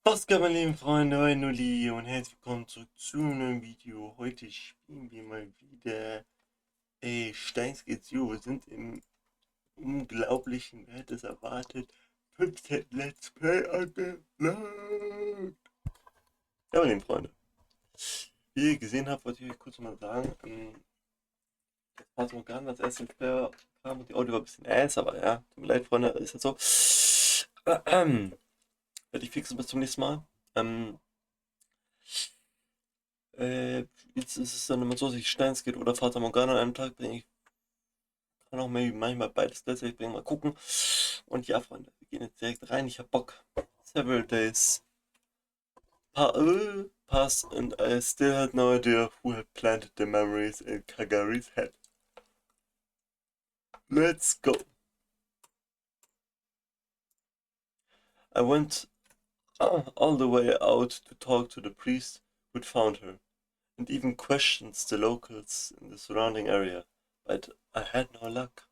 Was geht, meine lieben Freunde, mein Nulli und herzlich willkommen zurück zu einem neuen Video. Heute spielen wir mal wieder Steins geht's jo. Wir sind im unglaublichen, wer hätte es erwartet, 15. Let's Play angelangt. Ja, meine lieben Freunde, wie ihr gesehen habt, wollte ich euch kurz mal sagen, das war so gar nicht das erste Player kam und die Audio war ein bisschen aber ja, tut mir leid, Freunde, ist jetzt so. Werde ich fixen bis zum nächsten Mal. Ähm, Äh, Jetzt ist es dann immer so, dass ich Steins geht oder Fata Morgana an einem Tag bringe. Ich kann auch manchmal beides gleichzeitig bringen. Mal gucken. Und ja, Freunde, wir gehen jetzt direkt rein. Ich hab Bock. Several days passed and I still had no idea who had planted the memories in Kagari's head. Let's go. I went all the way out to talk to the priest who'd found her, and even questioned the locals in the surrounding area, but I had no luck.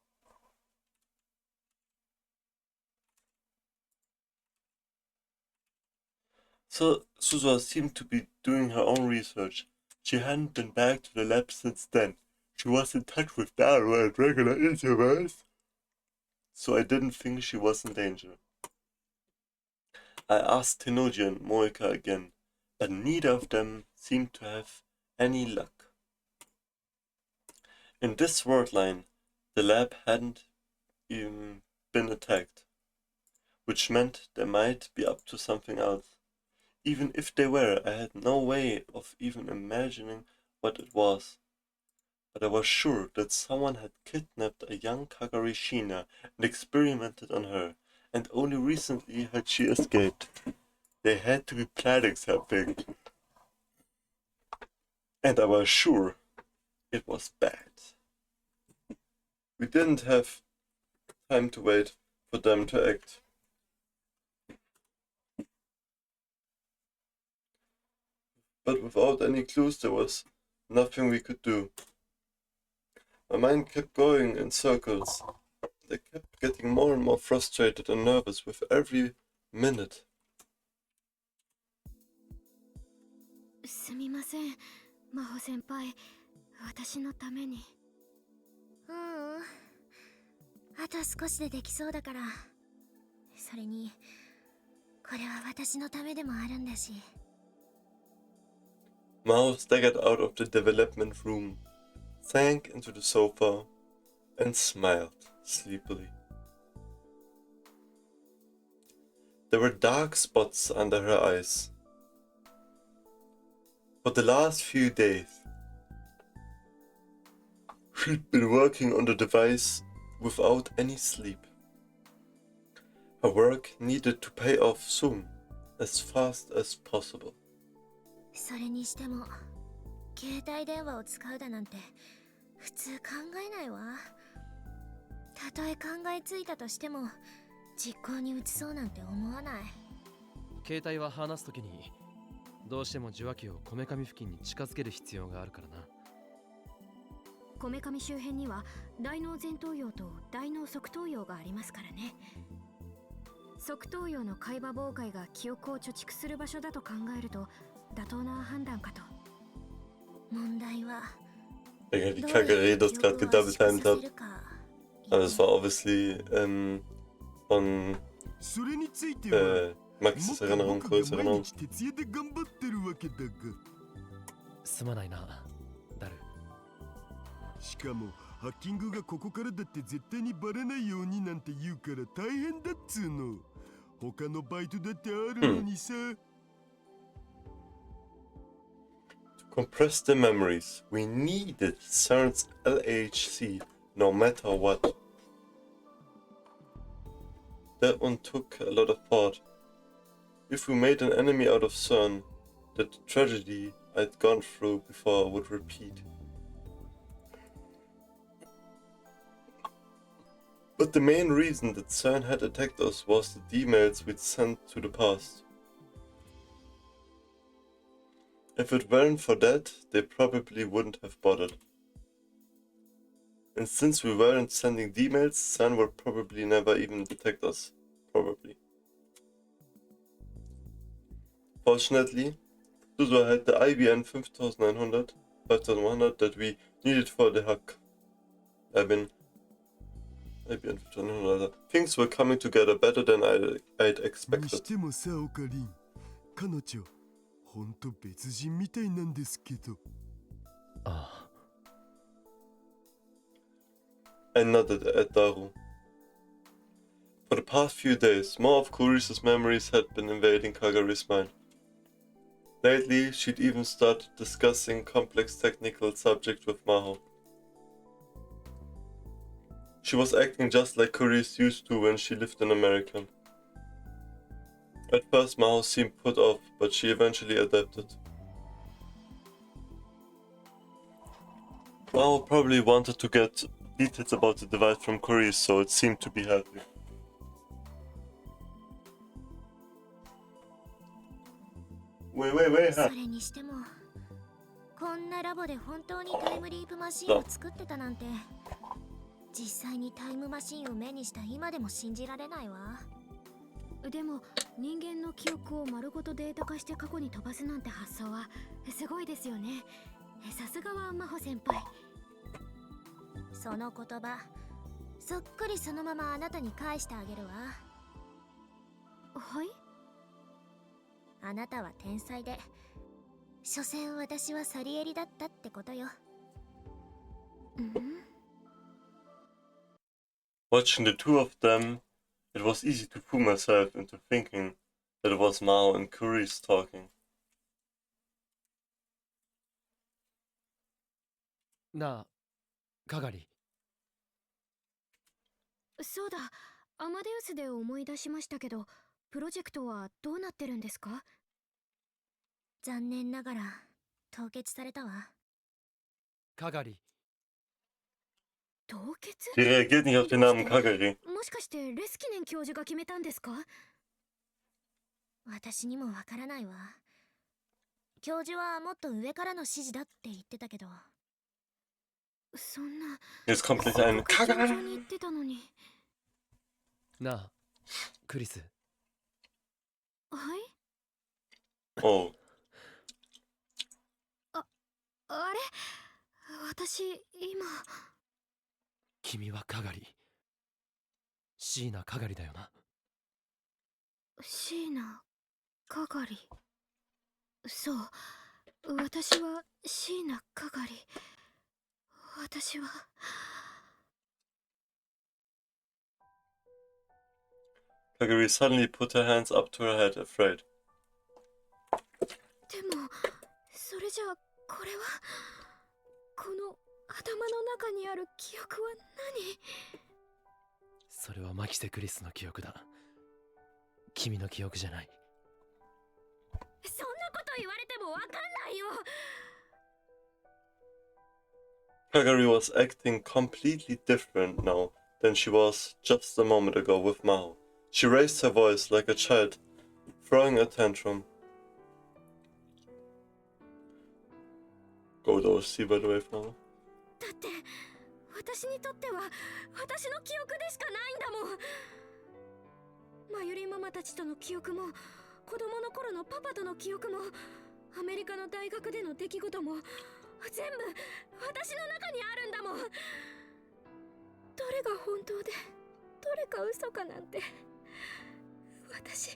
So Susa seemed to be doing her own research. She hadn't been back to the lab since then. She was in touch with Daryl at regular intervals, so I didn't think she was in danger. I asked Tenoji and Moika again, but neither of them seemed to have any luck. In this word line, the lab hadn't even been attacked, which meant they might be up to something else. Even if they were, I had no way of even imagining what it was. But I was sure that someone had kidnapped a young Kagari Shina and experimented on her, and only recently had she escaped. They had to be planning something. And I was sure it was bad. We didn't have time to wait for them to act. But without any clues there was nothing we could do. My mind kept going in circles. I kept getting more and more frustrated and nervous with every minute. すみません、真帆先輩。私のために。あと少しでできそうだから。それに、これは私のためでもあるんだし。Mao staggered out of the development room, sank into the sofa, and smiled sleepily. There were dark spots under her eyes. For the last few days, she'd been working on the device without any sleep. Her work needed to pay off soon, as fast as possible. それにしても、携帯電話を使うだなんて普通考えないわ。たとえ考えついたとしても、実行に移そうなんて思わない。携帯は話すときにどうしても受話器をこめかみ付近に近づける必要があるからな。こめかみ周辺には大脳前頭葉と大脳側頭葉がありますからね。側頭葉の海馬妨害が記憶を貯蓄する場所だと考えると妥当な判断かと。問題は Die Kagari das gerade gedoubletimed hat. Aber es war obviously von Maxis Erinnerung, Chloes Erinnerung. すまないな、ダル。しかもハッキングがここからだって絶対にバレないようになんて言うから大変だっつうの。他のバイトだってあるのにさ。To compress the memories, we needed CERN's LHC no matter what. That one took a lot of thought. If we made an enemy out of CERN, the tragedy I'd gone through before would repeat. But the main reason that CERN had attacked us was the emails we'd sent to the past. If it weren't for that, they probably wouldn't have bothered. And since we weren't sending emails, CERN would probably never even detect us. Probably. Fortunately, Suzu had the IBM 5100 that we needed for the hack. IBM 5100. Things were coming together better than I'd に expected. してもさ、オカリン、彼女ほんと別人みたいなんですけど。あ I nodded at Daru. For the past few days, more of Kurisa's memories had been invading Kagari's mind. Lately, she'd even started discussing complex technical subjects with Maho. She was acting just like Kuri's used to when she lived in America. At first, Maho seemed put off, but she eventually adapted. Maho probably wanted to get details about the device from Kuri, so it seemed to be helping. Wait, それにしてもこんなラボで本当にタイムリープマシンを作ってたなんて実際にタイムマシンを目にした今でも信じられないわ。でも人間の記憶を丸ごとデータ化して過去に飛ばすなんて発想はすごいですよね。さすがは真帆先輩。その言葉そっくりそのままあなたに返してあげるわ。はい？あなたは天才で所詮私はサリエリだったってことよ。Watching the two of them, it was easy to fool myself into thinking that it was Mao and Kuri's talking. なあ、かがり。そうだ、アマデウスで思い出しましたけど、プロジェクトはどうなってるんですか？残念ながら凍結されたわ。かがり。凍結？ Sie reagiert nicht auf den Namen Kagari. もしかしてレスキネン教授が決めたんですか？私にもわからないわ。教授はもっと上からの指示だって言ってたけど。そんな。Jetzt kommt gleich ein 課長 Kagari. に言ってたのに。なあ、クリス。はい？ Oh. あれ？私今。君はかがり。椎名かがりだよな。椎名かがり。そう、私は椎名かがり。私は。Kagari suddenly put her hands up to her head, afraid. でも、それじゃあこれはこの頭の中にある記憶は何？それはマキセクリスの記憶だ。君の記憶じゃない。そんなこと言われてもわかんないよ。Kagari was acting completely different now than she was just a moment ago with Mao. She raised her voice like a child, throwing a tantrum. Go those, see by the way, now. だって私にとっては私の記憶でしかないんだもん。マユリママたちとの記憶も子供の頃のパパとの記憶もアメリカの大学での出来事も全部私の中にあるんだもん。どれが本当でどれか嘘かなんて私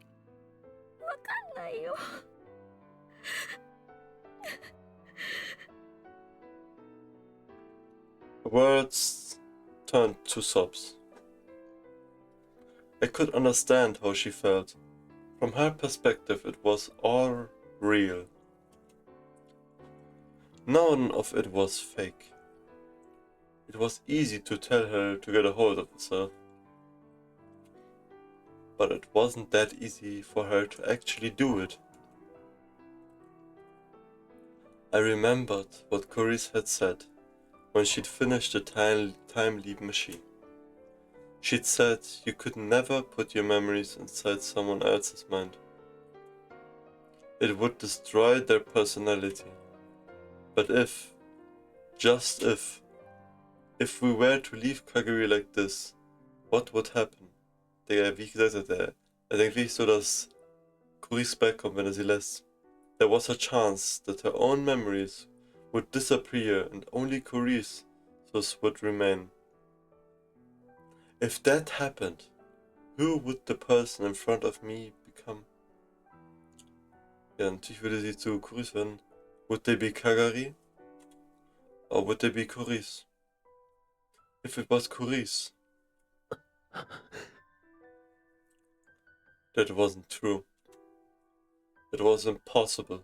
わかんないよ。Words turned to sobs. I could understand how she felt. From her perspective, it was all real. None of it was fake. It was easy to tell her to get a hold of herself. But it wasn't that easy for her to actually do it. I remembered what Coris had said when she'd finished the time leap machine. She'd said you could never put your memories inside someone else's mind. It would destroy their personality. But just if we were to leave Kagari like this, what would happen? Der, wie gesagt hat, er denkt wirklich so, dass Kuris backkommt, wenn er sie lässt. There was a chance that her own memories would disappear and only Kuris would remain. If that happened, who would the person in front of me become? Ja, natürlich würde sie zu Kuris werden. Would they be Kagari? Or would they be Kuris? If it was Kuris, that wasn't true. It was impossible.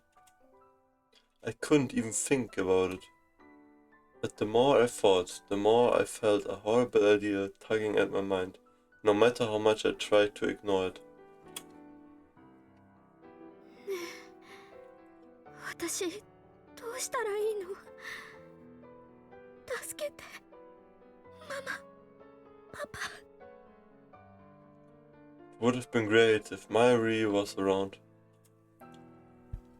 I couldn't even think about it. But the more I thought, the more I felt a horrible idea tugging at my mind, no matter how much I tried to ignore it. 私どうしたらいいの？助けて、ママ、パパ。 It would have been great if Mayuri was around.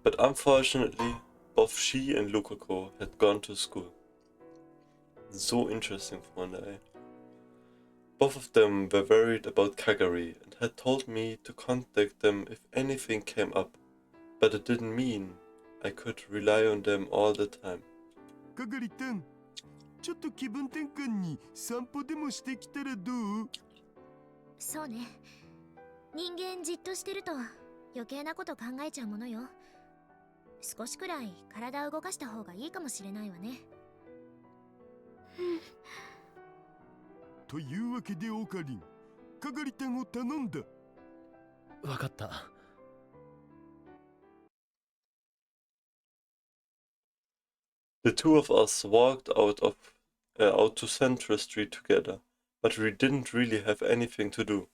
But unfortunately, both she and Lukako had gone to school. So interesting, Freunde, ey. Both of them were worried about Kagari and had told me to contact them if anything came up, but it didn't mean I could rely on them all the time. かがりたん、ちょっと気分転換に散歩でもしてきたらどう？そうね。人間じっとしてると余計なこと考えちゃうものよ。少しくらい体を動かした方がいいかもしれないわね。というわけでオカリン、かがりたんを頼んだ。わかった。The two of us walked out to Central Street together, but we didn't really have anything to do.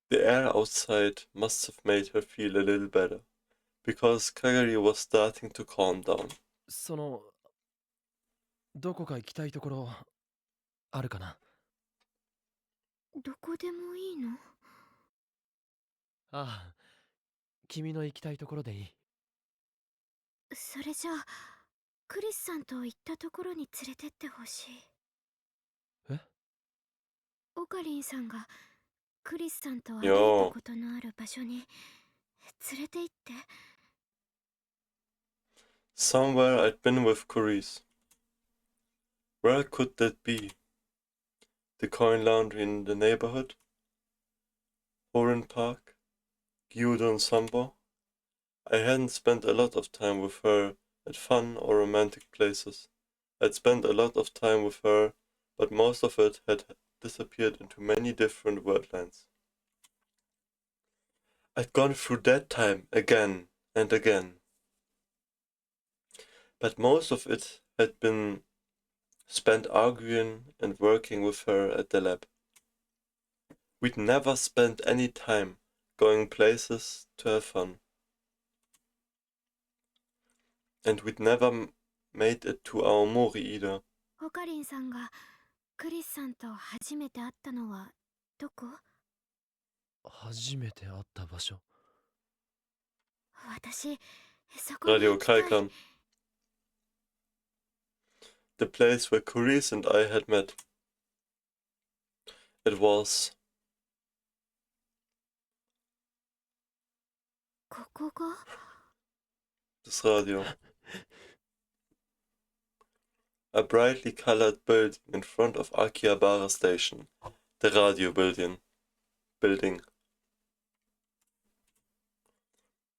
The air outside must have made her feel a little better, because Kagari was starting to calm down. どこか行きたいところあるかな？どこでもいいの？ああ、君の行きたいところでいい。それじゃあクリスさんと行ったところに連れてってほしい。え？オカリンさんがクリスさんと歩いたことのある場所に連れて行って。Somewhere I'd been with Kuris. Where could that be? The coin laundry in the neighborhood? Horan Park? Gyudon Sambo? I hadn't spent a lot of time with her at fun or romantic places. I'd spent a lot of time with her, but most of it had disappeared into many different wordlines. I'd gone through that time again and again. But most of it had been spent arguing and working with her at the lab. We'd never spent any time going places to have fun. And we'd never made it to Aomori either. オカリンさんがクリスさんと初めて会ったのはどこ？初めて会った場所。私、そこに Radio 行きたい。 Kaikan. The place where Kuris and I had met. It was ここが？ das Radio. A brightly colored building in front of Akihabara Station. The radio building.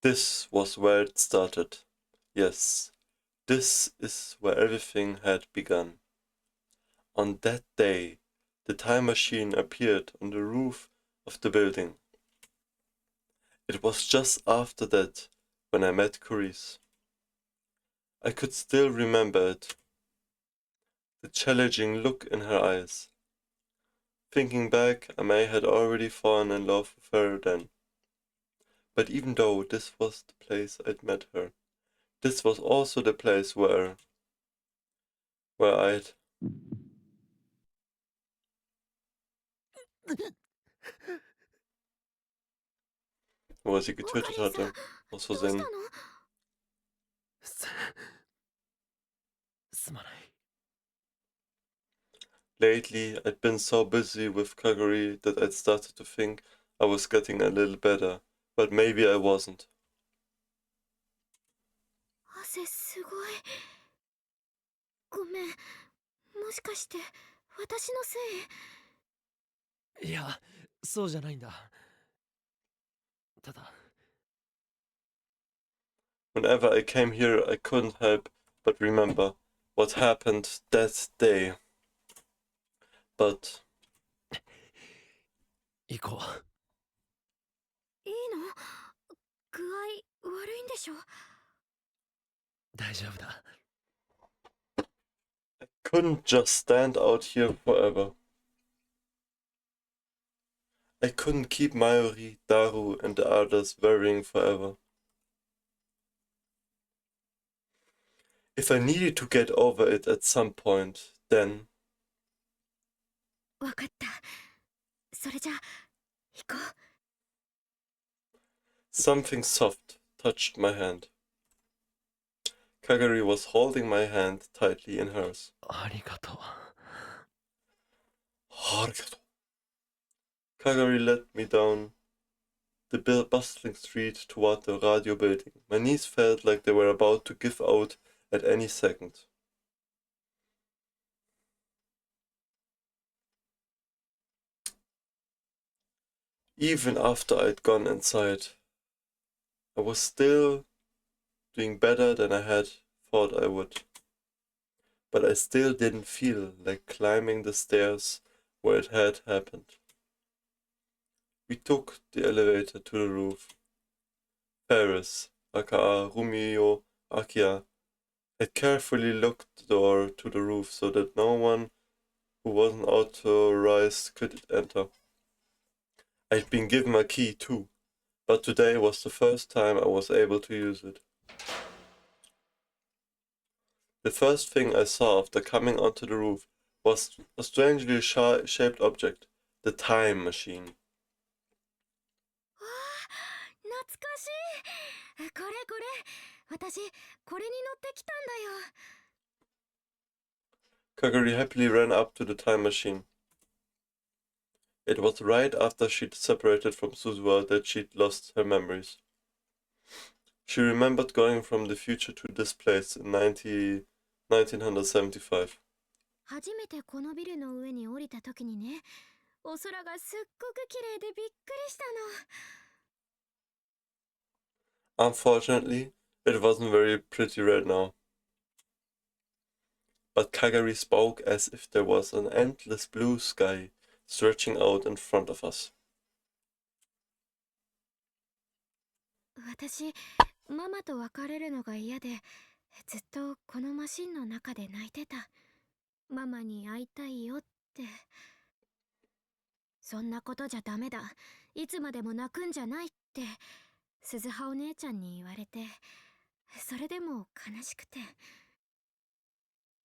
This was where it started. Yes, this is where everything had begun. On that day, the time machine appeared on the roof of the building. It was just after that when I met Kuris. I could still remember it. The challenging look in her eyes. Thinking back, I may had already fallen in love with her then. But even though this was the place I'd met her, this was also the place where I'd... wo er sie getötet hatte, aus どうした Versehen. の？すまない。Lately, I'd been so busy with Kagari that I'd started to think I was getting a little better, but maybe I wasn't. 汗すごい。ごめん。もしかして私のせい？いや、そうじゃないんだ。ただ、 Whenever I came here, I couldn't help but remember what happened that day. But 行こう。いいの？具合悪いんでしょ？大丈夫だ。 I couldn't just stand out here forever. I couldn't keep Mayuri, Daru, and the others worrying forever. If I needed to get over it at some point, then わかった。それじゃあ行こう。 something soft touched my hand. Kagari was holding my hand tightly in hers. ありがとう。 Arigato. Kagari led me down the bustling street toward the radio building. My knees felt like they were about to give out at any second. Even after I'd gone inside, I was still doing better than I had thought I would. But I still didn't feel like climbing the stairs where it had happened. We took the elevator to the roof. Paris, aka Rumio Akia, had carefully locked the door to the roof so that no one who wasn't authorized could enter. I'd been given a key too, but today was the first time I was able to use it. The first thing I saw after coming onto the roof was a strangely shaped object, the time machine. わあ、懐かしい。これこれ。私これに乗ってきたんだよ。 Kagari happily ran up to the time machine. It was right after she'd separated from Suzuha that she'd lost her memories. She remembered going from the future to this place in 1975. 初めてこのビルの上に降りた時にね、お空がすっごく綺麗でびっくりしたの。 Unfortunately, it wasn't very pretty right now. But Kagari spoke as if there was an endless blue sky stretching out in front of us. 私、ママと別れるのが嫌で、ずっとこのマシンの中で泣いてた。ママに会いたいよって。そんなことじゃダメだ。いつまでも泣くんじゃないって、鈴葉お姉ちゃんに言われて、それでも悲しくて。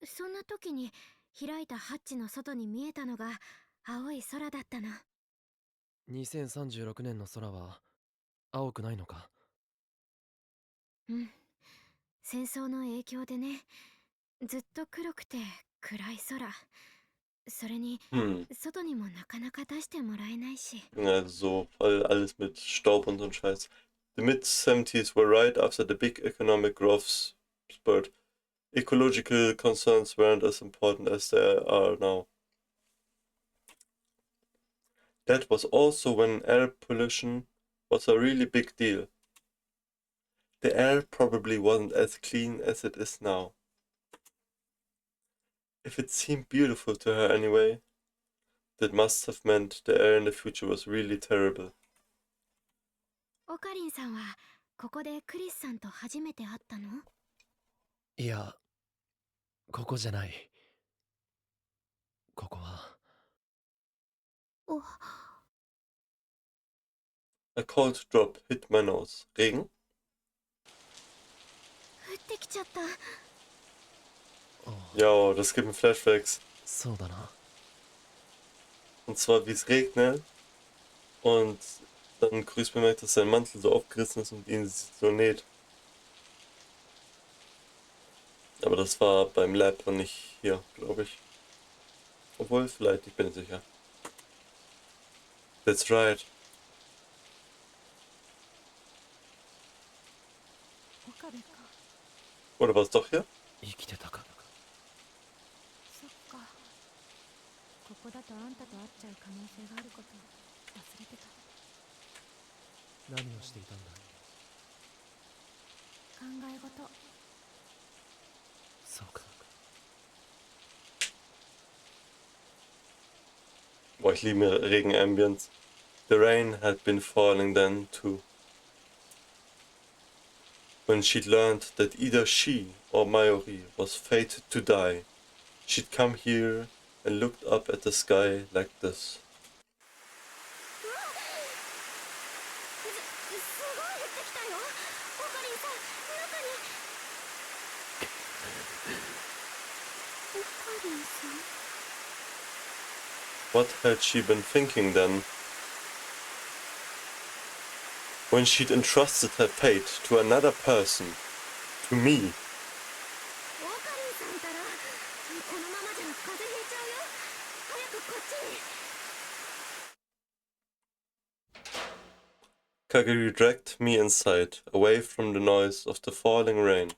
そんな時に開いたハッチの外に見えたのが青い空だったの。2036年の空は青くないのか？うん。戦争の影響でね、ずっと黒くて暗い空。それに、外にもなかなか出してもらえないし。Ja, so, alles mit Staub und so ein Scheiß. The mid-70s were right after the big economic growth spurt. Ecological concerns weren't as important as they are now. That was also when air pollution was a really big deal. The air probably wasn't as clean as it is now. If it seemed beautiful to her anyway, that must have meant the air in the future was really terrible. オカリンさんはここでクリスさんと初めて会ったの？いや、ここじゃない。ここは。お、 A cold drop hit my nose. Regen? 降ってきちゃった。 Ja, das gibt mir Flashbacks. そうだな。 Und zwar wie es regnet und dann Chris bemerkt, dass sein Mantel so aufgerissen ist und ihn so näht. Aber das war beim Lab und nicht hier, glaube ich. Obwohl, vielleicht, ich bin nicht sicher. That's right. 岡部か。 Oder war es doch hier? 生きてたか。そっか。ここだとあんたと会っちゃう可能性があること忘れてた。何をしていたんだ。考え事。そうか。 Boah, ich liebe Regen-Ambience. The rain had been falling then too. When she'd learned that either she or Mayuri was fated to die, she'd come here and looked up at the sky like this. すごい降ってきたよ。オカリンさん、中に。オカリンさん。 What had she been thinking then? When she'd entrusted her fate to another person, to me. オカリンさんたら、このままじゃ風邪ひいちゃうよ。早くこっちに。 Kagari dragged me inside, away from the noise of the falling rain.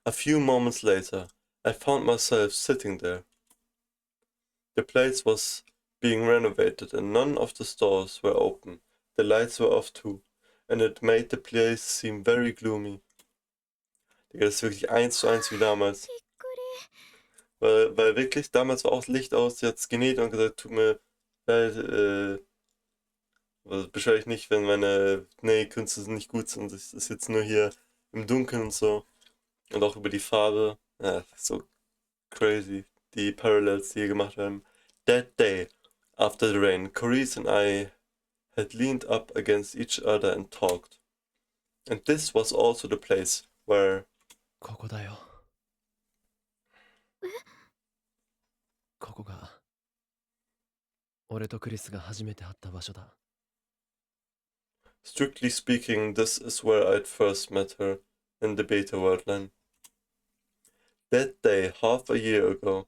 A few moments later, I found myself sitting there. The place was being renovated and none of the stores were open. The lights were off too, and it made the place seem very gloomy. Digga, das ist wirklich 1:1 wie damals. びっくり。 Weil wirklich, damals war auch das Licht aus, sie hat's genäht und gesagt, tut mir leid, beschwere ich nicht, wenn meine Nähkünste nicht gut sind. Das ist jetzt nur hier im Dunkeln und so. Und auch über die Farbe. Ja, so crazy. Die Parallels, die hier gemacht werden. That day, after the rain, Carice and I had leaned up against each other and talked. And this was also the place where... ここだよ。ここが俺とクリスが初めて会った場所だ。 Strictly speaking, this is where I'd first met her, in the beta worldline. That day, half a year ago.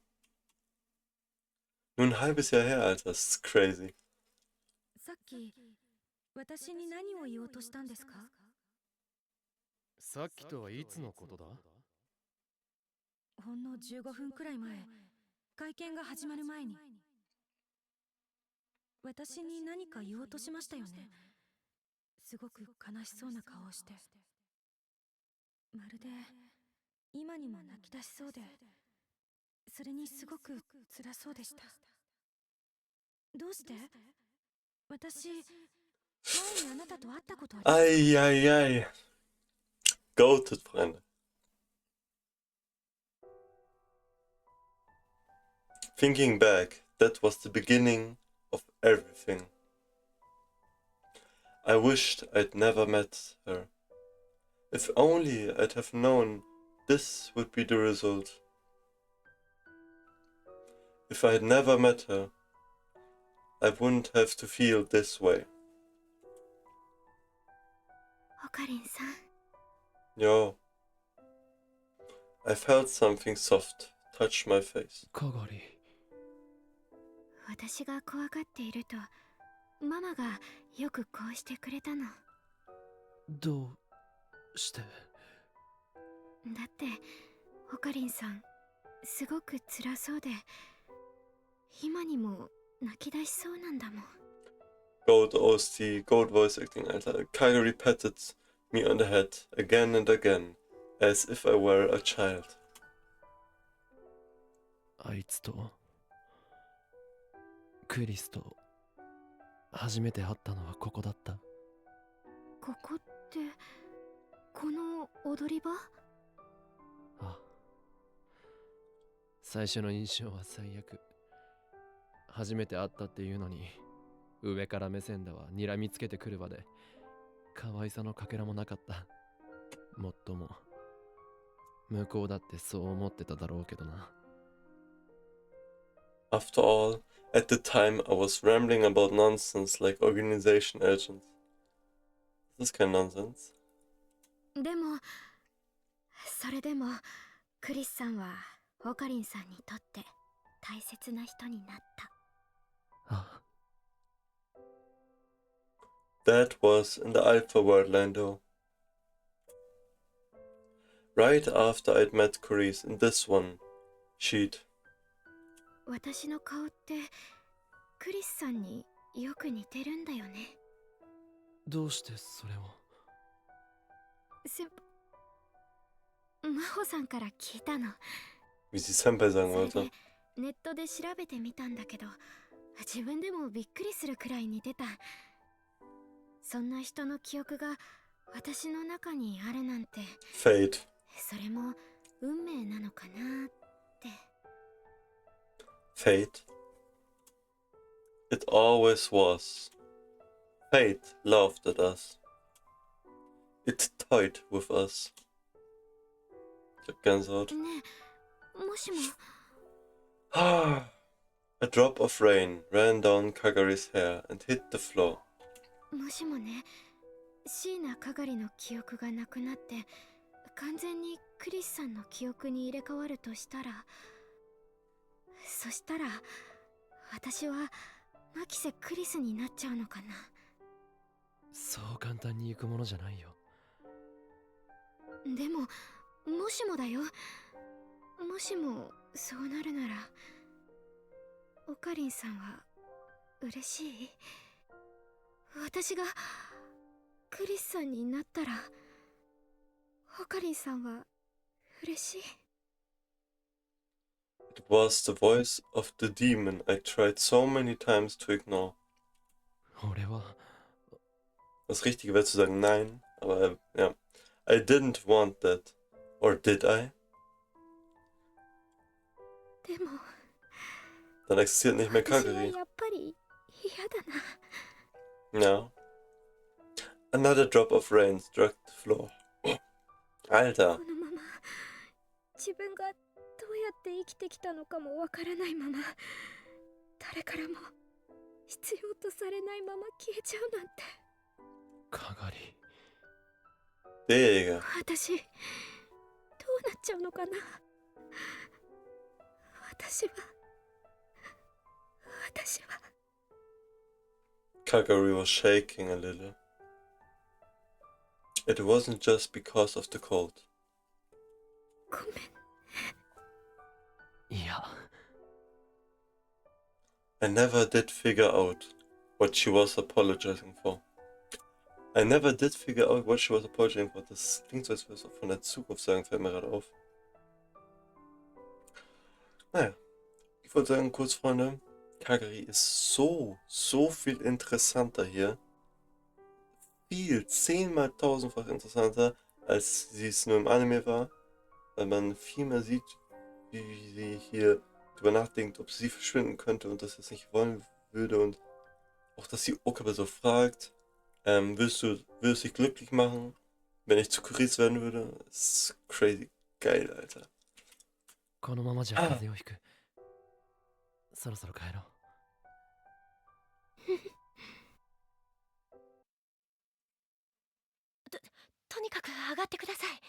Nur ein halbes Jahr her, Alter, das ist crazy. さっき、私に何を言おうとしたんですか？さっきとはいつのことだ？ほんの15分くらい前、会見が始まる前に。私に何か言おうとしましたよね。すごく悲しそうな顔をして。まるで今にも泣き出しそうで、それにすごく辛そうでした。どうして？私、前にあなたと会ったことありますか？ Ei, ei, ei. Goated, Freunde. Thinking back, that was the beginning of everything. I wished I'd never met her. If only I'd have known this would be the result. If I had never met her, I wouldn't have to feel this way. オカリンさん。 Yo. I felt something soft touch my face. カガリ。私が怖がっていると、ママがよくこうしてくれたの。どうして？だって、オカリンさん、すごく辛そうで、今にも泣き出しそうなんだもん。Gold OST, gold voice acting, Alter. Kagari patted me on the head again and again, as if I were a child. あいつとクリスと初めて会ったのはここだった。ここって、この踊り場？あ、最初の印象は最悪。初めて会ったっていうのに上から目線だわ、睨みつけてくる場で可愛さのかけらもなかった。もっとも向こうだってそう思ってただろうけどな。 After all, at the time I was rambling about nonsense like organization agents. This is kein Nonsense. でも、それでも、クリスさんはオカリンさんにとって大切な人になった。あ、 That was in the Alpha World line though. Right after I'd met Carice in this one sheet. 私の顔ってクリスさんによく似てるんだよね。どうしてそれを。先輩、真帆さんから聞いたの。 Wie sie Senpai そ sagen れ wollte. でネットで調べてみたんだけど、自分でもびっくりするくらい似てた。そんな人の記憶が私の中にあるなんて、 Fate. それも運命なのかなって。 Fate. It always was. Fate laughed at us. It toyed with us. Ich hab Gänsehaut. ねえ、もしも A drop of rain ran down Kagari's hair and hit the floor. もしもね、椎名かがりの記憶がなくなって完全にクリスさんの記憶に入れ替わるとしたら、そしたら私は牧瀬クリスになっちゃうのかな。そう簡単にいくものじゃないよ。でももしもだよ、もしもそうなるならオカリンさんは嬉しい？私がクリスさんになったらオカリンさんは嬉しい？ It was the voice of the demon I tried so many times to ignore. 俺は Das Richtige wäre zu sagen nein, aber ja. I didn't want that. Or did I? でも Dann existiert nicht mehr 私は Kagari. やっぱり嫌だな。 Ja. Another drop of rain struck the floor. Alter. このまま自分がどうやって生きてきたのかもわからないまま、誰からも必要とされないまま消えちゃうなんて。かがり。 Digga. 私どうなっちゃうのかな。私は Kagari was shaking a little. It wasn't just because of the cold. ごめん。いや、 I never did figure out what she was apologizing for. I never did figure out what she was apologizing for. Das klingt so, als würde es auch von der Zukunft sagen, fällt mir gerade auf. Naja, ich wollte sagen, kurz Freunde, Kagari ist so viel interessanter hier. Viel, 10-mal 1000-fach interessanter, als sie es nur im Anime war. Weil man viel mehr sieht, wie sie hier drüber nachdenkt, ob sie verschwinden könnte und das jetzt nicht wollen würde. Und auch, dass sie Okabe so fragt, würdest du dich glücklich machen, wenn ich zu Carice werden würde? Das ist crazy geil, Alter. このままじゃ風邪をひく。そろそろ帰ろう。とにかく上がってください。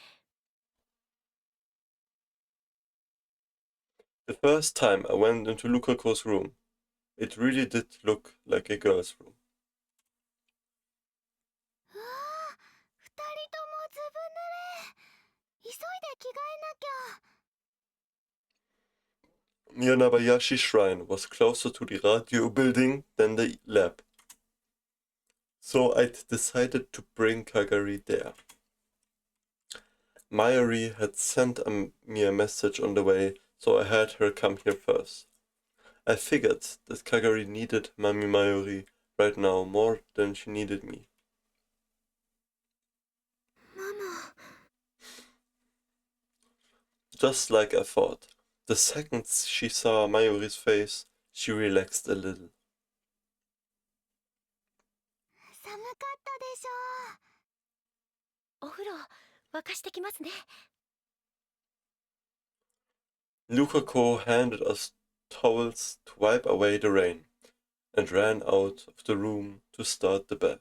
The first time I went into Lukako's room, it really did look like a girl's room. 2人ともずぶ濡れ。急いで着替えなきゃ。 Yanabayashi Shrine was closer to the radio building than the lab. So I decided to bring Kagari there. Mayuri had sent me a message on the way, so I had her come here first. I figured that Kagari needed Mami Mayuri right now more than she needed me. ママ。 Just like I thought. The second she saw Mayuri's face, she relaxed a little. 寒かったでしょう。お風呂沸かしてきますね。 Lukako handed us towels to wipe away the rain and ran out of the room to start the bath.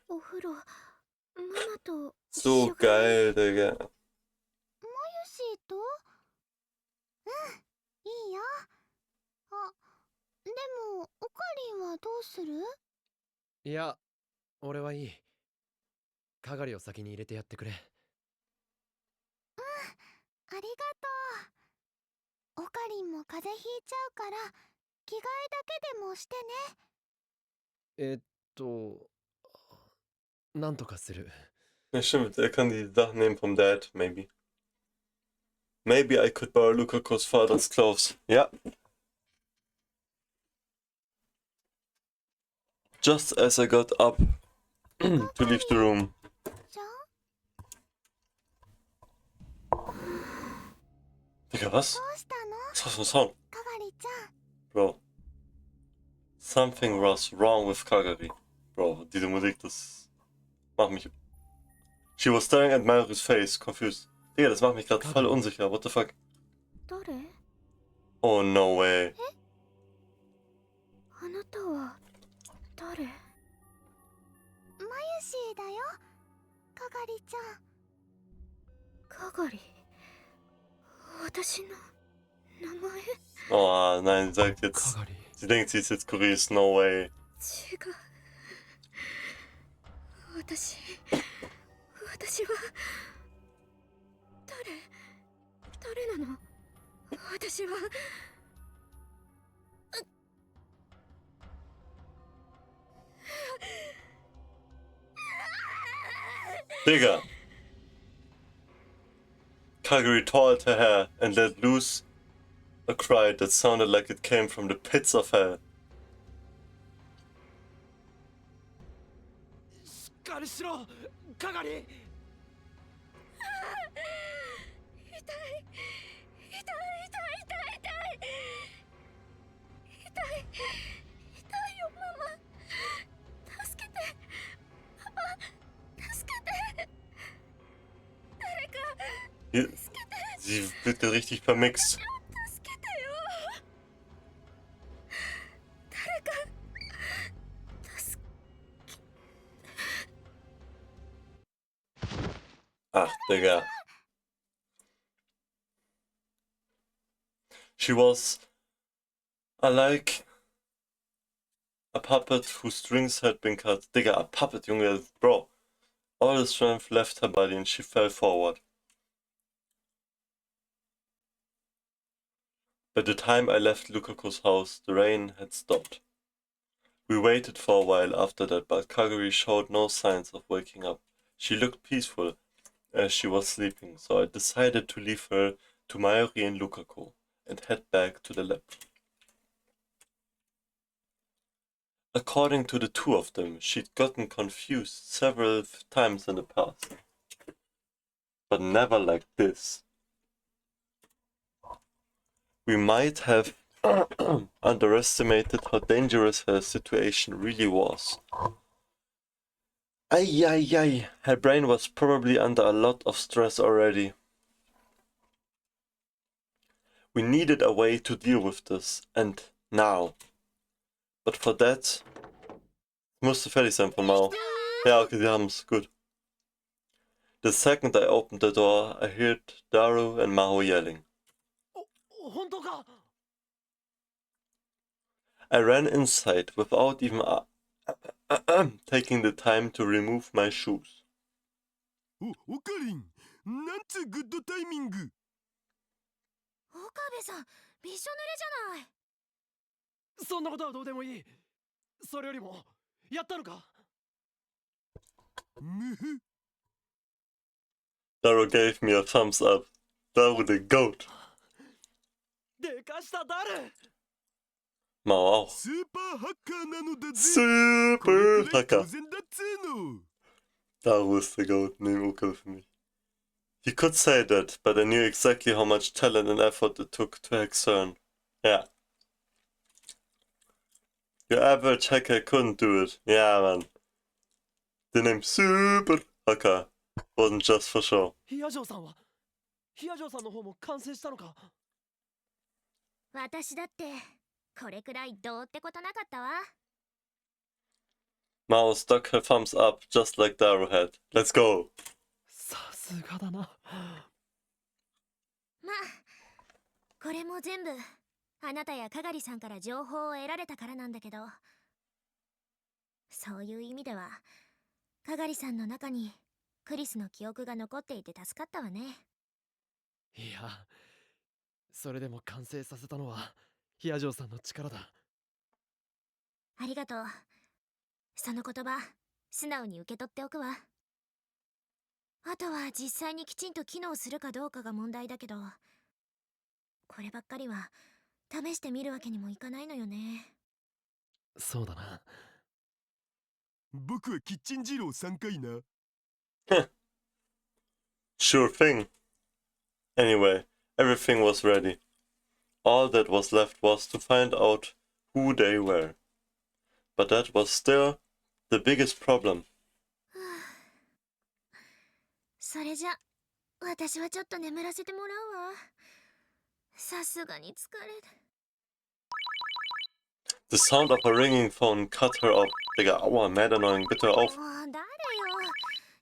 お風呂ママと一 So 緒がいい。 geil, Digga. マユシっとう。いいよ。あ、でもオカリンはどうする？いや、俺はいい。かがりを先に入れてやってくれ。ありがとう。オカリンも風邪ひいちゃうから着替えだけでもしてね。なんとかする。Ja, stimmt, er kann die Sachen nehmen vom Dad, maybe. Maybe I could borrow Lukaku's father's clothes. Yeah. Just as I got up to leave the room. じゃん？ Digga, was? どうしたの？ Was war das für ein Sound? かがりちゃん。 Bro. Something was wrong with Kagari. Bro, diese Musik, das macht mich... She was staring at Mayuri's face, confused. Digga, das macht mich gerade voll unsicher. What the fuck? 誰？ Oh, no way. あなたは誰？マユシーだよ。かがりちゃん。かがり。私の名前？ Oh nein, sie sagt か jetzt... がり。 Sie denkt, sie ist jetzt Kurios. No way. 違う。私は誰なの？私は。 Digga. Kagari tore at her hair and let loose a cry that sounded like it came from the pits of hell. しっかりしろ、かがり。痛いよママ。助けて。パパ、助けて。誰か Hier- Sie wird ja richtig vermixt. 助けてよ。誰か助け。 Ach, Digga. She was like a puppet whose strings had been cut. Digga, a puppet, Junge, bro. All the strength left her body and she fell forward. By the time I left Lukaku's house, the rain had stopped. We waited for a while after that, but Kagari showed no signs of waking up. She looked peaceful as she was sleeping, so I decided to leave her to Mayuri and Lukaku and head back to the lab. According to the two of them, she'd gotten confused several times in the past. But never like this. We might have underestimated how dangerous her situation really was. Ay, ay, ay. Her brain was probably under a lot of stress already. We needed a way to deal with this, and now. But for that, musste fertig sein von Mao. Ja, okay, sie haben's. Gut. The second I opened the door, I heard Daru and Maho yelling. 本当か？ I ran inside without even taking the time to remove my shoes. オカリン、なんつうグッドタイミング。岡部さん、びしょ濡れじゃない。そんなことはどうでもいい。それよりも、やったのか？むふ。 Daru gave me a thumbs up. Daru the goat. でかしたダル。 Mao auch. スーパーハッカーなのだぜ。 Super これくらい当 Hacker. 然だっつーの。 Daru is the goat. Name Okabe für mich. You could say that, but I knew exactly how much talent and effort it took to hack CERN. Yeah. Your average hacker couldn't do it. Yeah, man. The name Super Hacker wasn't just for show. ヒアジョーさんは？ヒアジョーさんの方も完成したのか？私だってこれくらいどうってことなかったわ。 Mao stuck her thumbs up just like Daru had. Let's go. さすがだな。まあこれも全部あなたやかがりさんから情報を得られたからなんだけど、そういう意味ではかがりさんの中にクリスの記憶が残っていて助かったわね。いや、それでも完成させたのはヒアジョーさんの力だ。ありがとう。その言葉素直に受け取っておくわ。あとは実際にきちんと機能するかどうかが問題だけど、こればっかりは試してみるわけにもいかないのよね。そうだな。僕はキッチン二郎3回な。Sure thing. Anyway, everything was ready. All that was left was to find out who they were. But that was still the biggest problem. それじゃ私はちょっと眠らせてもらうわ。さすがに疲れる。 The sound of a ringing phone cut her off. Digga, aua, mad annoying, bitte hör auf. もう誰よ、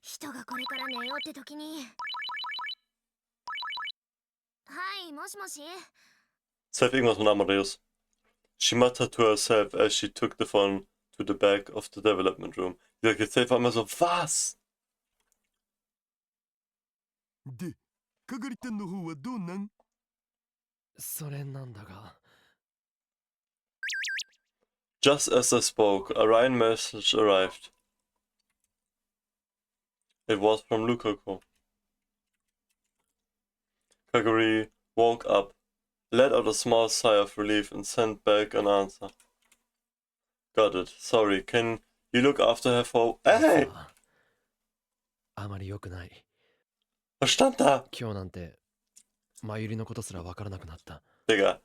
人がこれから寝ようって時に。はい、もしもし。 Safe irgendwas mit Amadeus. She muttered to herself as she took the phone to the back of the development room. Die sagt jetzt safe einmal so, was? で、かがりたんの方はどうなん？それなんだが。Just as I spoke, a Ryan message arrived. It was from Lukaku. Kagari woke up, let out a small sigh of relief and sent back an answer. Got it. Sorry, can you look after her for... Hey! あまり良くない。 Was stand da? 今日なんてマユリのことすら分からなくなった。 Digga.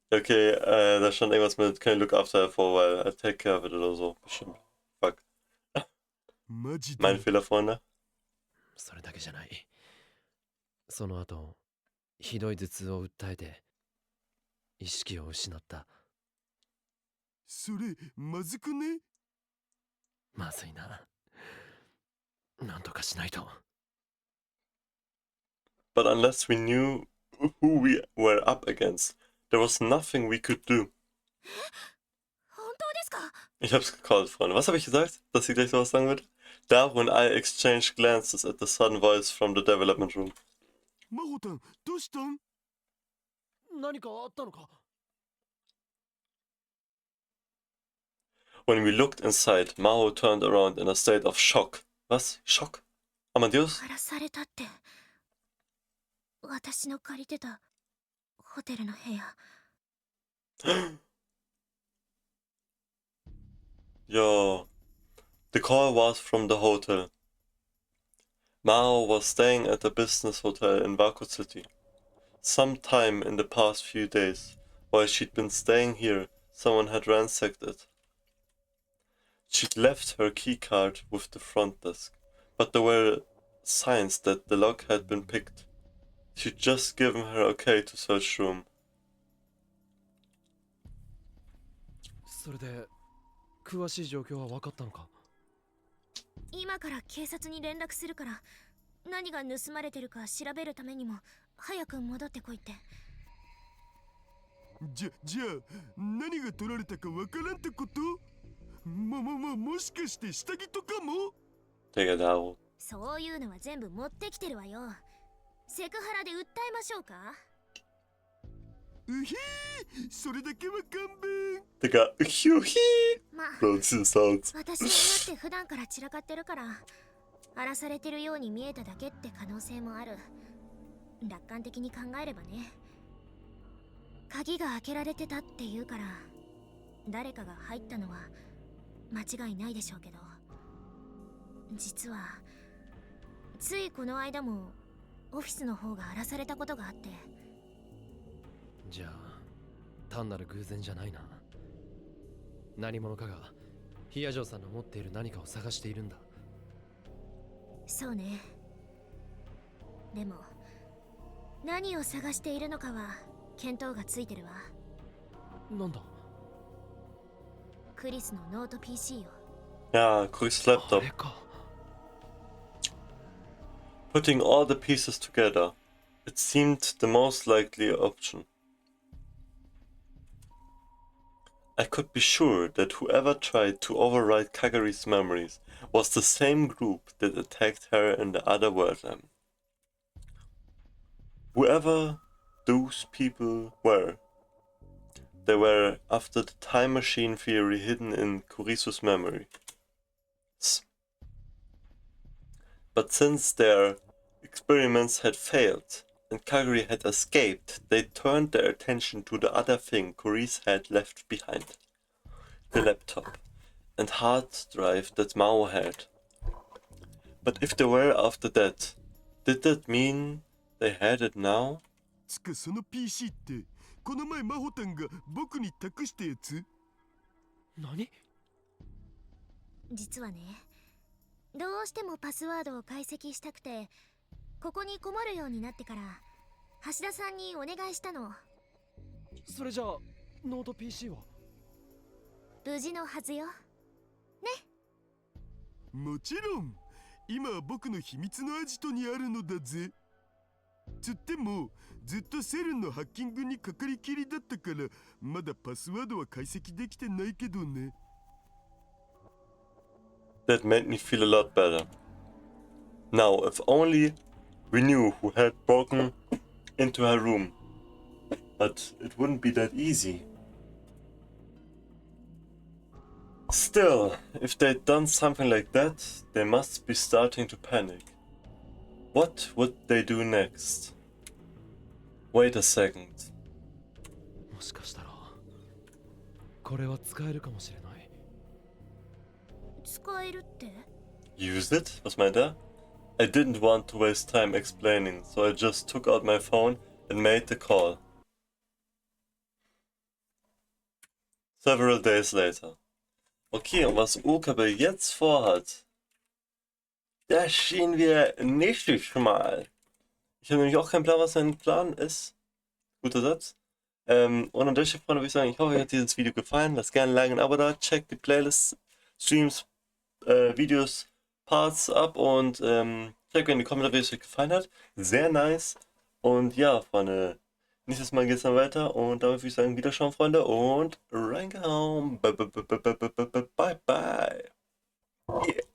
Okay, da stand irgendwas mit can you look after her for a while. I take care of it oder so. Bestimmt. Fuck. マジで Mein Fehler, Freunde. それだけじゃない。その後ひどい頭痛を訴えて意識を失った。それまずくね？まずいな。なんとかしないと。 But unless we knew who we were up against, there was nothing we could do. 本当ですか？ Ich hab's gecallt, Freunde. Was habe ich gesagt? Dass sie gleich sowas sagen wird? Daru and I exchanged glances at the sudden voice from the development room. マホタン、どうしたん？何かあったのか？ When we looked inside, Maho turned around in a state of shock. Was? Schock? Amadeus? 荒らされたって。私の借りてたホテルの部屋。Yo. The call was from the hotel. Mao was staying at a business hotel in Waco City. Sometime in the past few days, while she'd been staying here, someone had ransacked it. She'd left her keycard with the front desk, but there were signs that the lock had been picked. She'd just given her okay to search room. それで詳しい状況は分かったのか？今から警察に連絡するから、何が盗まれてるか調べるためにも早く戻ってこいって。じゃあ何が取られたかわからんってこと？もしかして下着とかも？ Digga, Daru. そういうのは全部持ってきてるわよ。セクハラで訴えましょうか？うひー、それだけは勘弁。 Digga, Hyuhi! まあ Those sounds. 私の家って普段から散らかってるから、荒らされてるように見えただけって可能性もある。楽観的に考えればね。鍵が開けられてたって言うから、誰かが入ったのは間違いないでしょうけど、実はついこの間もオフィスの方が荒らされたことがあって。じゃあ単なる偶然じゃないな。何者かがヒアジョーさんの持っている何かを探しているんだ。そうね。でも何を探しているのかは見当がついてるわ。なんだ？クリスのノート PC よ。 Ja, Chris あ laptop. れか。 Putting all the pieces together, It seemed the most likely option. I could be sure that whoever tried to override Kagari's memories was the same group that attacked her in the other world. Whoever those people were, they were after the time machine theory hidden in Kurisu's memory. But since their experiments had failed and Kagari had escaped, they turned their attention to the other thing Kurisu had left behind. The laptop and hard drive that Mao had. But if they were after that, did that mean they had it now? つかその PC ってこの前真帆たんが僕に託したやつ？何？実はね、どうしてもパスワードを解析したくてここにこもるようになってから橋田さんにお願いしたの。それじゃあノート PC は？無事のはずよ。ね。もちろん今は僕の秘密のアジトにあるのだぜ。つってもずっとセルンのハッキングにかかりきりだったからまだパスワードは解析できてないけどね。That made me feel a lot better. Now, if only we knew who had broken into her room. But it wouldn't be that easy. Still, if they'd done something like that, they must be starting to panic. What would they do next? Wait a second. もしかしたらこれは使えるかもしれない。使えるって？ Use it? Was meint er? I didn't want to waste time explaining, so I just took out my phone and made the call. Several days later. Okay, und was Okabe jetzt vorhat, das sehen wir nächstes Mal. Ich habe nämlich auch keinen Plan, was sein Plan ist. Guter Satz. Und an der Stelle, Freunde, würde ich sagen, ich hoffe, euch hat dieses Video gefallen. Lasst gerne ein Like und ein Abo da. Checkt die Playlists, Streams, Videos, Parts ab und checkt in die Kommentare, wie es euch gefallen hat. Sehr nice. Und ja, Freunde, nächstes Mal geht's dann weiter. Und damit würde ich sagen, Wiederschauen, Freunde. Und reingehauen. Bye, bye, bye, bye, bye, bye, bye. Yeah.